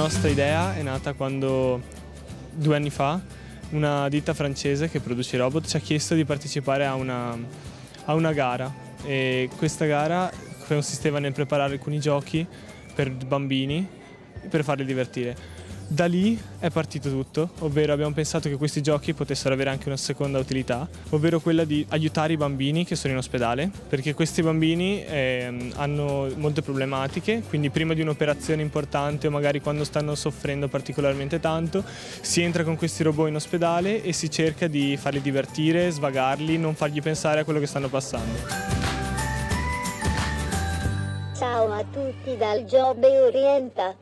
nostra idea è nata quando 2 anni fa una ditta francese che produce robot ci ha chiesto di partecipare a una gara, e questa gara consisteva nel preparare alcuni giochi per bambini per farli divertire. Da lì è partito tutto, ovvero abbiamo pensato che questi giochi potessero avere anche una seconda utilità, ovvero quella di aiutare i bambini che sono in ospedale, perché questi bambini hanno molte problematiche, quindi prima di un'operazione importante o magari quando stanno soffrendo particolarmente tanto, si entra con questi robot in ospedale e si cerca di farli divertire, svagarli, non fargli pensare a quello che stanno passando. Ciao a tutti dal Giobbe Orienta.